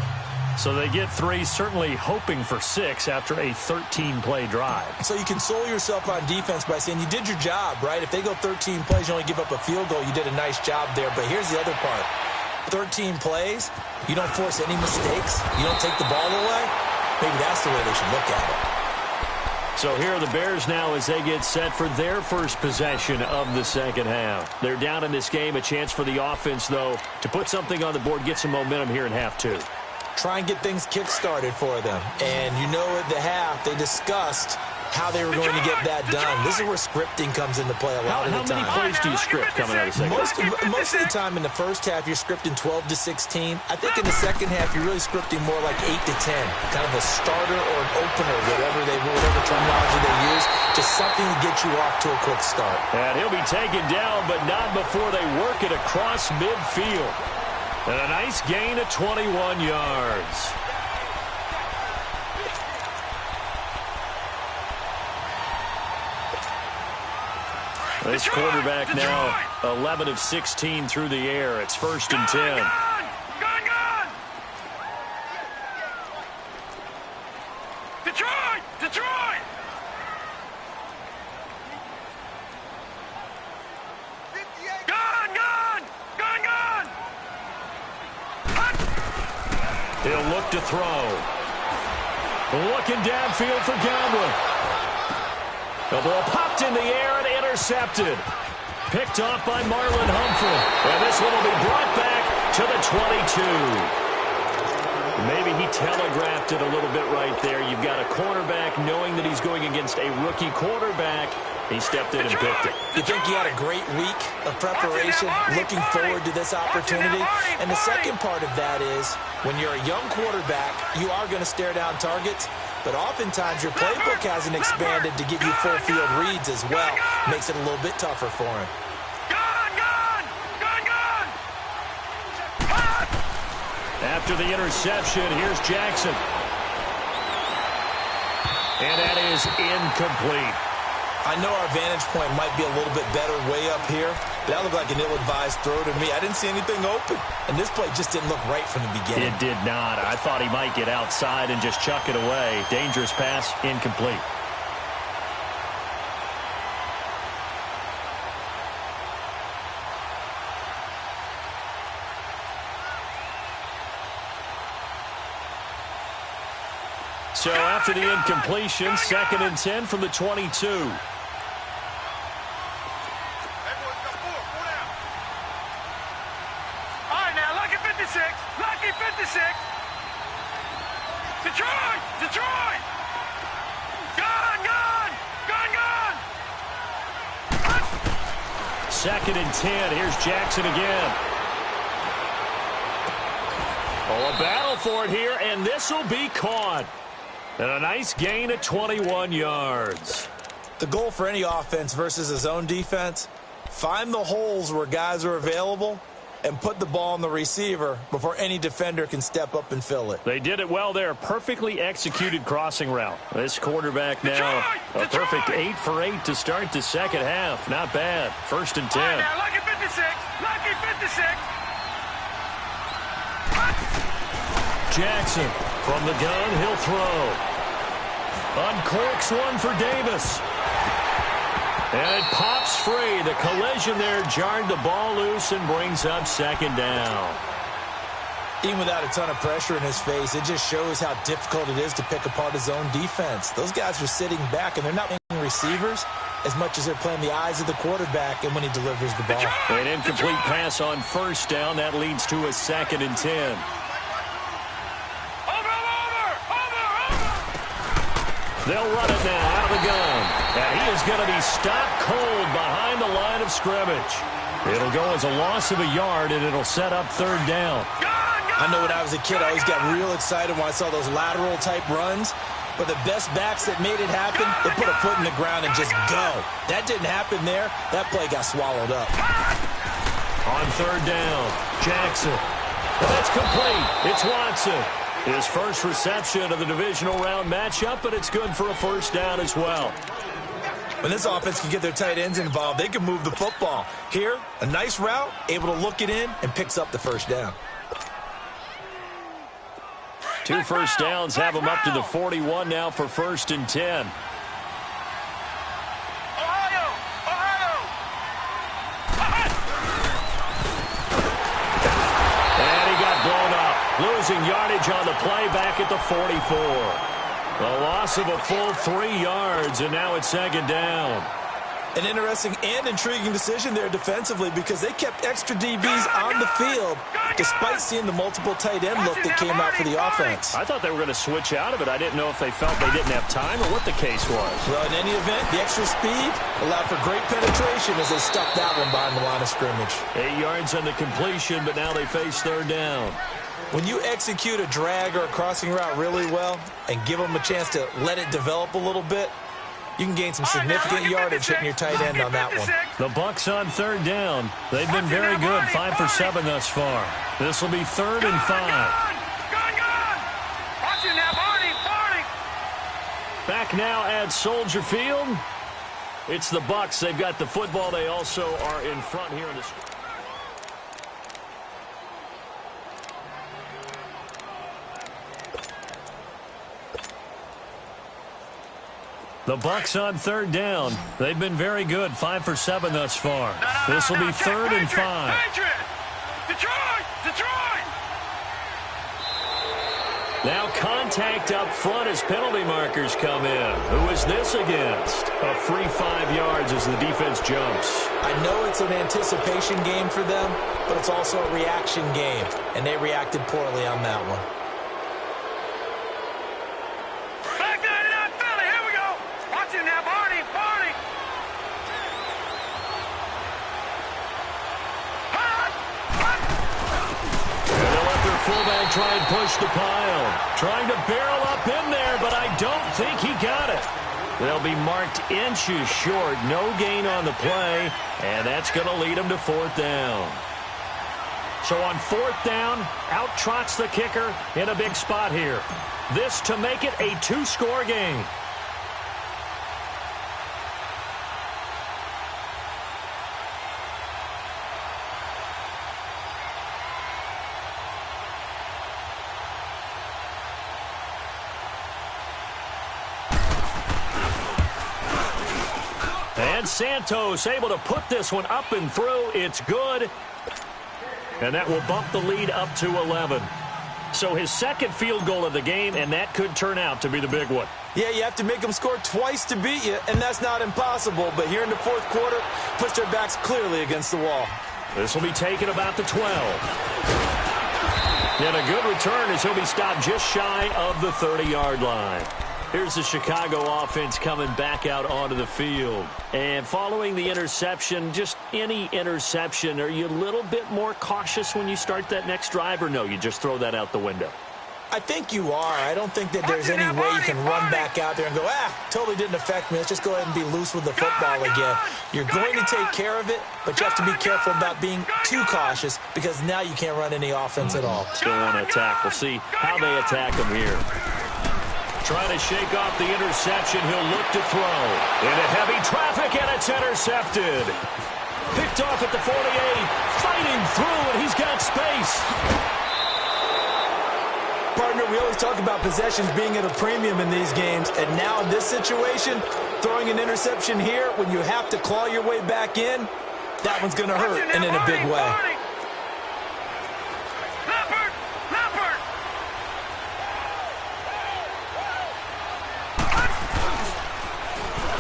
So they get 3, certainly hoping for 6 after a 13-play drive. So you console yourself on defense by saying you did your job, right? If they go 13 plays, you only give up a field goal, you did a nice job there. But here's the other part. 13 plays, you don't force any mistakes, you don't take the ball away. Maybe that's the way they should look at it. So here are the Bears now as they get set for their first possession of the second half. They're down in this game, a chance for the offense, though, to put something on the board, get some momentum here in half 2. Try and get things kick-started for them. And you know at the half, they discussed how they were going to get that done. This is where scripting comes into play a lot of the time. How many plays do you script coming out of the second half? Most of the time in the first half, you're scripting 12 to 16. I think in the second half, you're really scripting more like 8 to 10. Kind of a starter or an opener, whatever terminology they use. Just something to get you off to a quick start. And he'll be taken down, but not before they work it across midfield. And a nice gain of 21 yards. This quarterback now 11 of 16 through the air. It's 1st and 10. Gun! Detroit! Gun! He'll look to throw. Looking downfield for Godwin. The ball popped in the air and intercepted. picked off by Marlon Humphrey. And this one will be brought back to the 22. Maybe he telegraphed it a little bit right there. You've got a cornerback knowing that he's going against a rookie quarterback. He stepped in and picked it. You think he had a great week of preparation, looking forward to this opportunity? And the second part of that is, when you're a young quarterback, you are going to stare down targets, but oftentimes your playbook hasn't expanded to give you full field reads as well. Makes it a little bit tougher for him. After the interception, here's Jackson. And that is incomplete. I know our vantage point might be a little bit better way up here, but that looked like an ill-advised throw to me. I didn't see anything open, and this play just didn't look right from the beginning. It did not. I thought he might get outside and just chuck it away. Dangerous pass, incomplete. So after the incompletion, 2nd and 10 from the 22. All right, now, lucky 56. Lucky 56. Detroit! Detroit! Gun! 2nd and 10. Here's Jackson again. Oh, a battle for it here, and this will be caught. And a nice gain of 21 yards. The goal for any offense versus a zone defense, find the holes where guys are available and put the ball on the receiver before any defender can step up and fill it. They did it well there. Perfectly executed crossing route. This quarterback now a perfect 8 for 8 to start the second half. Not bad. 1st and 10. All right, now, lucky 56. Lucky 56. Jackson from the gun. He'll throw. Uncorks one for Davis. And it pops free. The collision there jarred the ball loose and brings up 2nd down. Even without a ton of pressure in his face, it just shows how difficult it is to pick apart his own defense. Those guys are sitting back, and they're not playing receivers as much as they're playing the eyes of the quarterback and when he delivers the ball. An incomplete pass on 1st down. That leads to a 2nd and 10. They'll run it now out of the gun. And he is going to be stopped cold behind the line of scrimmage. It'll go as a loss of a yard, and it'll set up 3rd down. I know when I was a kid, I always got real excited when I saw those lateral-type runs. But the best backs that made it happen, they put a foot in the ground and just go. That didn't happen there. That play got swallowed up. On 3rd down, Jackson. And that's complete. It's Watson. His first reception of the divisional round matchup, but it's good for a 1st down as well. When this offense can get their tight ends involved, they can move the football. Here, a nice route, able to look it in, and picks up the 1st down. 2 1st downs have them up to the 41 now for 1st and 10. Losing yardage on the play back at the 44. A loss of a full 3 yards, and now it's 2nd down. An interesting and intriguing decision there defensively because they kept extra DBs on the field despite seeing the multiple tight end look that came out for the offense. I thought they were going to switch out of it. I didn't know if they felt they didn't have time or what the case was. Well, in any event, the extra speed allowed for great penetration as they stuck that one behind the line of scrimmage. 8 yards on the completion, but now they face 3rd down. When you execute a drag or a crossing route really well and give them a chance to let it develop a little bit, you can gain some significant yardage hitting your tight end on that one. The Bucs on 3rd down. They've been very good, 5 for 7 thus far. This will be 3rd and 5. Back now at Soldier Field. It's the Bucs. They've got the football. They also are in front here in the street. The Bucs on 3rd down. They've been very good, 5 for 7 thus far. This will be 3rd and 5. Detroit! Now contact up front as penalty markers come in. Who is this against? A free 5-yard yards as the defense jumps. I know it's an anticipation game for them, but it's also a reaction game, and they reacted poorly on that one. Back 99 Philly, here we go. Watch it now, Barney, Barney. And they'll let their fullback try and push the pile. Trying to barrel up in there, but I don't think he got it. They'll be marked inches short. No gain on the play, and that's going to lead them to fourth down. So on fourth down, out trots the kicker in a big spot here. This to make it a two-score game. And Santos able to put this one up and through. It's good. And that will bump the lead up to 11. So his second field goal of the game, and that could turn out to be the big one. Yeah, you have to make them score twice to beat you, and that's not impossible. But here in the fourth quarter, puts their backs clearly against the wall. This will be taken about the 12. And a good return as he'll be stopped just shy of the 30-yard line. Here's the Chicago offense coming back out onto the field. And following the interception, just any interception, are you a little bit more cautious when you start that next drive, or no, you just throw that out the window? I think you are. I don't think that there's any way you can run back out there and go, totally didn't affect me. Let's just go ahead and be loose with the football again. You're going to take care of it, but you have to be careful about being too cautious because now you can't run any offense at all. Still want to attack. We'll see how they attack him here. Trying to shake off the interception. He'll look to throw. Into heavy traffic, and it's intercepted. Picked off at the 48. Fighting through, and he's got space. Partner, we always talk about possessions being at a premium in these games, and now in this situation, throwing an interception here when you have to claw your way back in, that one's going to hurt, and in a big way.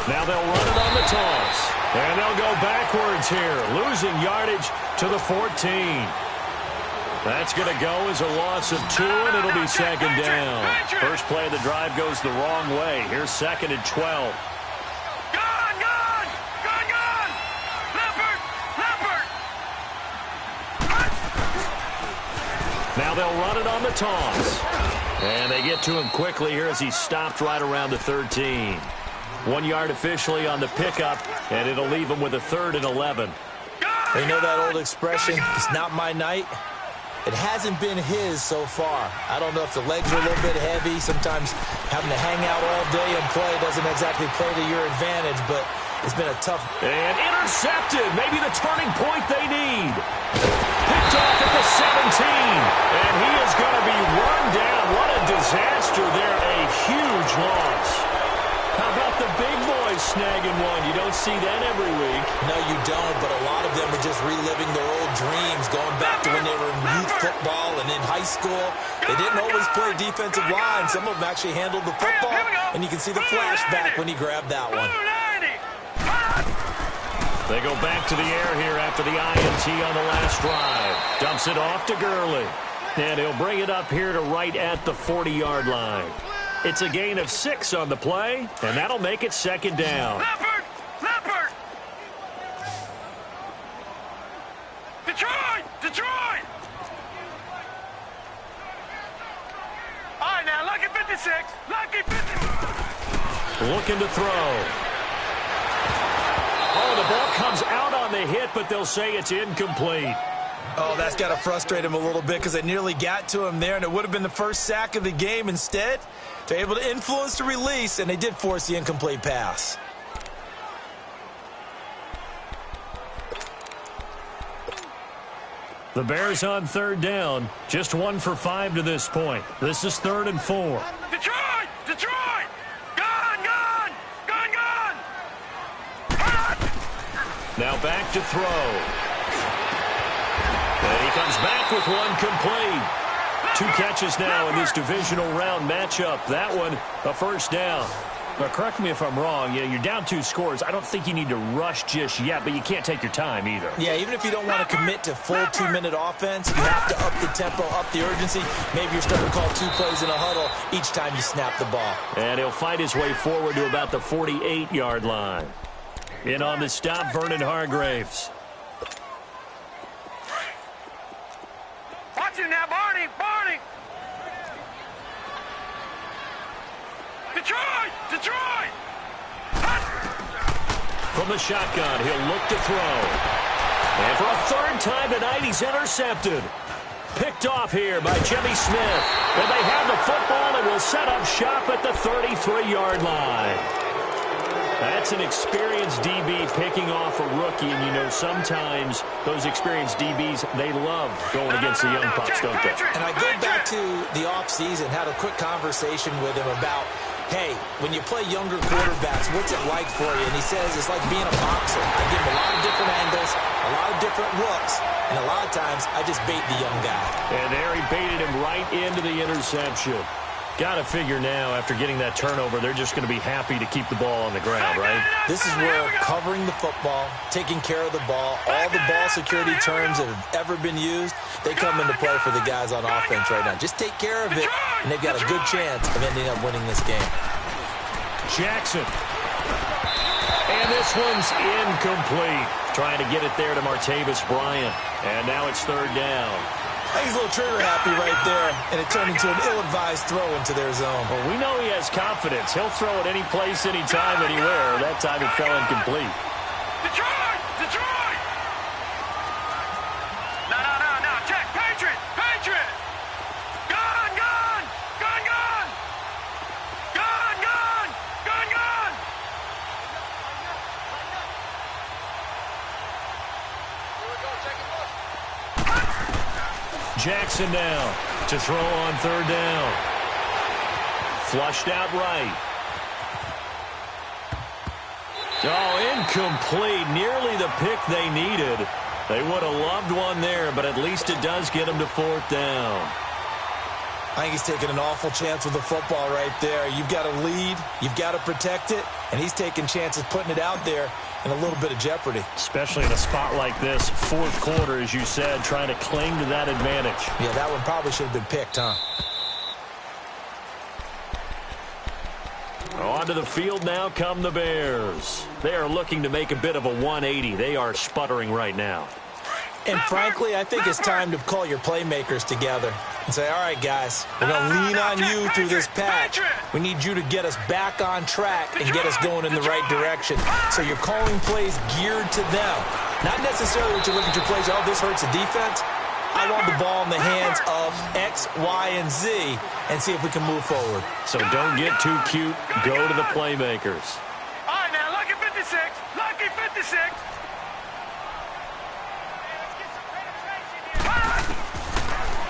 Now they'll run it on the toss. And they'll go backwards here, losing yardage to the 14. That's going to go as a loss of 2, and it'll be second down. First play of the drive goes the wrong way. Here's second and 12. Now they'll run it on the toss. And they get to him quickly here as he's stopped right around the 13. 1 yard officially on the pickup, and it'll leave him with a 3rd and 11. You know that old expression, it's not my night? It hasn't been his so far. I don't know if the legs are a little bit heavy. Sometimes having to hang out all day and play doesn't exactly play to your advantage, but it's been a tough... And intercepted, maybe the turning point they need. Picked off at the 17, and he is going to be run down. What a disaster there, a huge loss. How about the big boys snagging one? You don't see that every week. No, you don't, but a lot of them are just reliving their old dreams, going back to when they were in youth football and in high school. They didn't always play defensive line. Some of them actually handled the football, and you can see the flashback when he grabbed that one. They go back to the air here after the INT on the last drive. Dumps it off to Gurley. And he'll bring it up here to right at the 40-yard line. It's a gain of 6 on the play, and that'll make it second down. Leopard! Detroit! All right, now, lucky 56. Lucky 56. Looking to throw. Oh, the ball comes out on the hit, but they'll say it's incomplete. Oh, that's got to frustrate him a little bit because they nearly got to him there, and it would have been the first sack of the game. Instead, they're able to influence the release, and they did force the incomplete pass. The Bears on 3rd down, just 1 for 5 to this point. This is 3rd and 4. Detroit! Gone! Now back to throw. And he comes back with one complete. 2 catches now in this divisional round matchup. That one, a first down. Well, correct me if I'm wrong. You're down 2 scores. I don't think you need to rush just yet, but you can't take your time either. Yeah, even if you don't want to commit to full 2-minute offense, you have to up the tempo, up the urgency. Maybe you're starting to call 2 plays in a huddle each time you snap the ball. And he'll fight his way forward to about the 48-yard line. In on the stop, Vernon Hargraves. Watch him now, Barney! Barney! Detroit! Detroit! From the shotgun, he'll look to throw. And for a 3rd time tonight, he's intercepted. Picked off here by Jimmy Smith. And they have the football and will set up shop at the 33-yard line. That's an experienced DB picking off a rookie, and you know sometimes those experienced DBs, they love going against the young pups, don't they? And I go back to the offseason, had a quick conversation with him about, hey, when you play younger quarterbacks, what's it like for you? And he says it's like being a boxer. I give him a lot of different angles, a lot of different looks, and a lot of times I just bait the young guy. And there he baited him right into the interception. Got to figure now, after getting that turnover, they're just going to be happy to keep the ball on the ground, right? This is where covering the football, taking care of the ball, all the ball security terms that have ever been used, they come into play for the guys on offense right now. Just take care of it, and they've got a good chance of ending up winning this game. Jackson. And this one's incomplete. Trying to get it there to Martavis Bryant. And now it's 3rd down. I think he's a little trigger happy right there, and it turned into an ill-advised throw into their zone. Well, we know he has confidence. He'll throw it any place, anytime, anywhere. That time it fell incomplete. Detroit! Detroit! No. Check. Patriot! Patriot! Gun! Gun! Gun! Gun! Gun! Gun! Gun! Gun! Jackson now to throw on 3rd down. Flushed out right. Oh, incomplete. Nearly the pick they needed. They would have loved one there, but at least it does get them to 4th down. I think he's taking an awful chance with the football right there. You've got to lead, you've got to protect it, and he's taking chances putting it out there in a little bit of jeopardy. Especially in a spot like this, 4th quarter, as you said, trying to cling to that advantage. Yeah, that one probably should have been picked, huh? Onto the field now come the Bears. They are looking to make a bit of a 180. They are sputtering right now. And frankly, I think it's time to call your playmakers together and say, all right, guys, we're going to lean on you through this patch. We need you to get us back on track and get us going in the right direction. So you're calling plays geared to them. Not necessarily that you look at your plays, oh, this hurts the defense. I want the ball in the hands of X, Y, and Z and see if we can move forward. So don't get too cute. Go to the playmakers. All right, now, lucky 56. Lucky 56.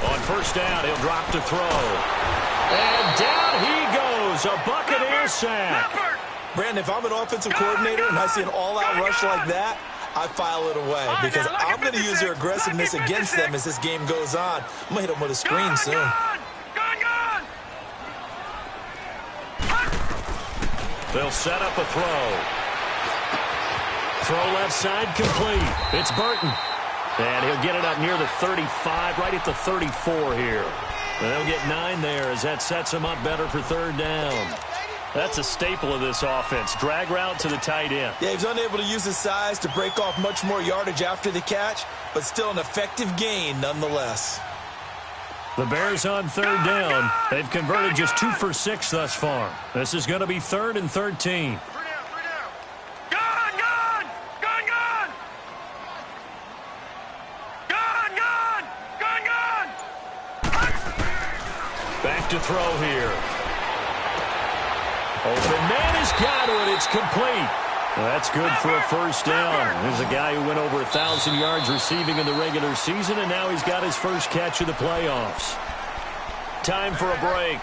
On 1st down, he'll drop to throw. And down he goes. A Buccaneer sack. Brandon, if I'm an offensive coordinator and I see an all-out rush like that, I file it away because I'm going to use their aggressiveness against them as this game goes on. I'm going to hit them with a screen soon. They'll set up a throw. Throw left side complete. It's Burton. And he'll get it up near the 35, right at the 34 here. And they'll get 9 there as that sets him up better for 3rd down. That's a staple of this offense. Drag route to the tight end. Yeah, he's unable to use his size to break off much more yardage after the catch, but still an effective gain nonetheless. The Bears on 3rd down. They've converted just 2 for 6 thus far. This is going to be 3rd and 13. Back to throw here. Open man has got it. It's complete. Well, that's good for a 1st down. There's a guy who went over 1,000 yards receiving in the regular season, and now he's got his first catch of the playoffs. Time for a break.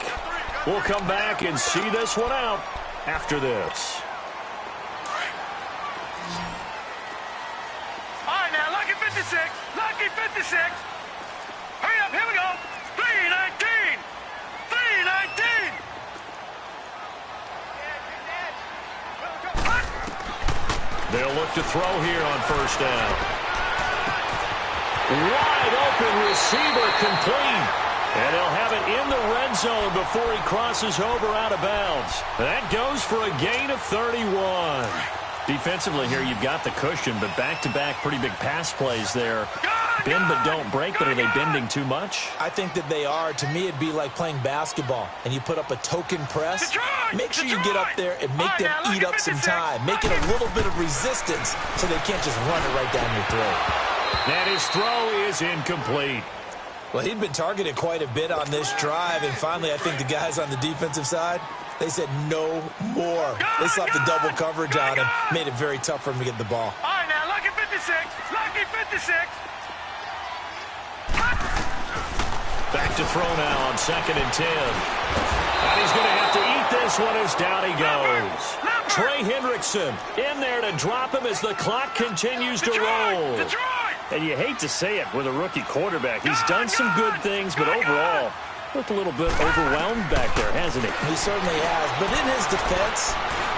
We'll come back and see this one out after this. All right, now, lucky 56. Lucky 56. Hurry up, here we go. 3-19. 3-19. They'll look to throw here on first down. Wide open receiver complete. And he'll have it in the red zone before he crosses over out of bounds. That goes for a gain of 31. Defensively here, you've got the cushion, but back-to-back pretty big pass plays there. Bend but don't break, but are they bending too much? I think that they are. To me, it'd be like playing basketball, and you put up a token press. Make sure you get up there and make them eat up some time. Make it a little bit of resistance so they can't just run it right down your throat. And his throw is incomplete. Well, he'd been targeted quite a bit on this drive, and finally I think the guys on the defensive side, they said no more. They slapped the double coverage on him, made it very tough for him to get the ball. All right, now, lucky 56. Lucky 56. Back to throw now on 2nd and 10. And he's going to have to eat this one as down he goes. Trey Hendrickson in there to drop him as the clock continues to roll. And you hate to say it with a rookie quarterback. He's done some good things, but overall, looked a little bit overwhelmed back there, hasn't he? He certainly has. But in his defense,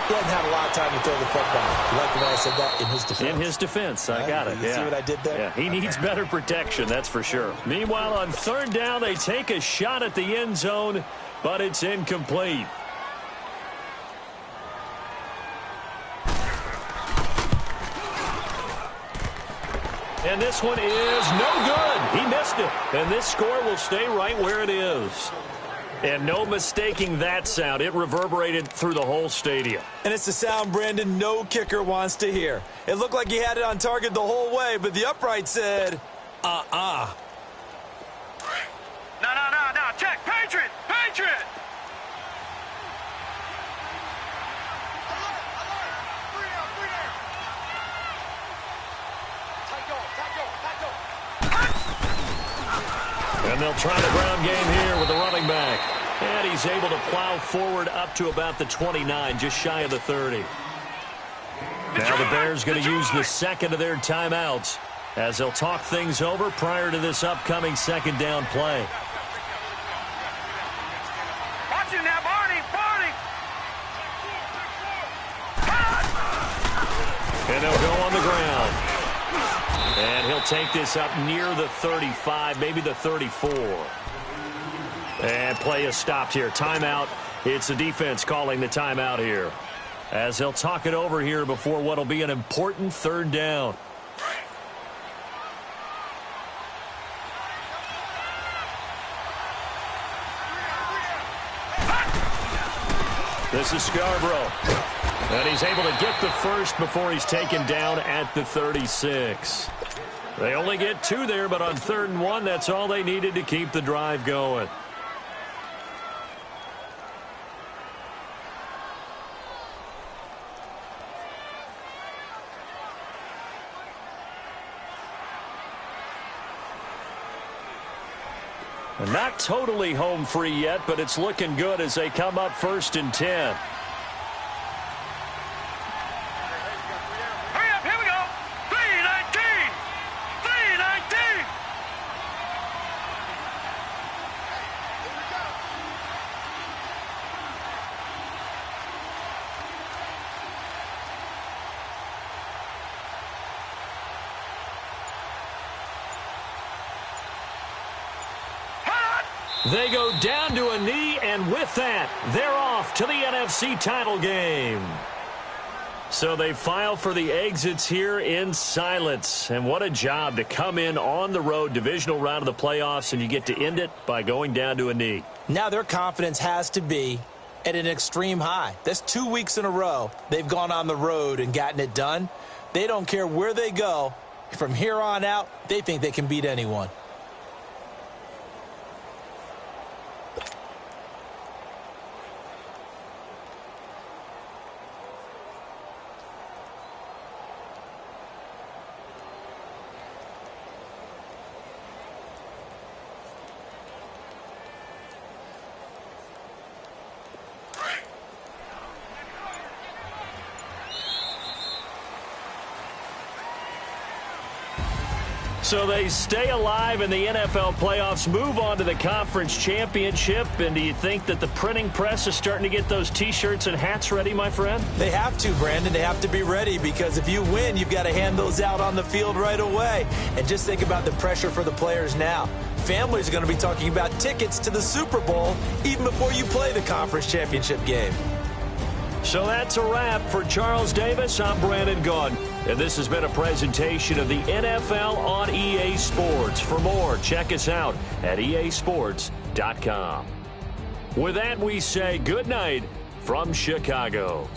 he hasn't had a lot of time to throw the football. You like the way I said that? In his defense. In his defense. I got it. You see what I did there? Yeah, he needs better protection, that's for sure. Meanwhile, on 3rd down, they take a shot at the end zone, but it's incomplete. And this one is no good. He missed it. And this score will stay right where it is. And no mistaking that sound. It reverberated through the whole stadium. And it's the sound, Brandon, no kicker wants to hear. It looked like he had it on target the whole way, but the upright said, uh-uh. No. Check. Patriot. And they'll try the ground game here with the running back. And he's able to plow forward up to about the 29, just shy of the 30. Now the Bears going to use the second of their timeouts as they'll talk things over prior to this upcoming 2nd down play. Watch him now, Barney. And they'll go on the ground. And he'll take this up near the 35, maybe the 34. And play is stopped here. Timeout. It's the defense calling the timeout here, as they'll talk it over here before what will be an important 3rd down. This is Scarborough. And he's able to get the first before he's taken down at the 36. They only get 2 there, but on 3rd and 1, that's all they needed to keep the drive going. Not totally home free yet, but it's looking good as they come up 1st and 10. Hurry up, here we go. 3:19. They go down to a knee, and with that, they're off to the NFC title game. So they file for the exits here in silence. And what a job to come in on the road, divisional round of the playoffs, and you get to end it by going down to a knee. Now their confidence has to be at an extreme high. That's 2 weeks in a row they've gone on the road and gotten it done. They don't care where they go. From here on out, they think they can beat anyone. So they stay alive in the NFL playoffs, move on to the conference championship. And do you think that the printing press is starting to get those T-shirts and hats ready, my friend? They have to, Brandon. They have to be ready because if you win, you've got to hand those out on the field right away. And just think about the pressure for the players now. Families are going to be talking about tickets to the Super Bowl even before you play the conference championship game. So that's a wrap. For Charles Davis, I'm Brandon Gaudin. And this has been a presentation of the NFL on EA Sports. For more, check us out at easports.com. With that, we say good night from Chicago.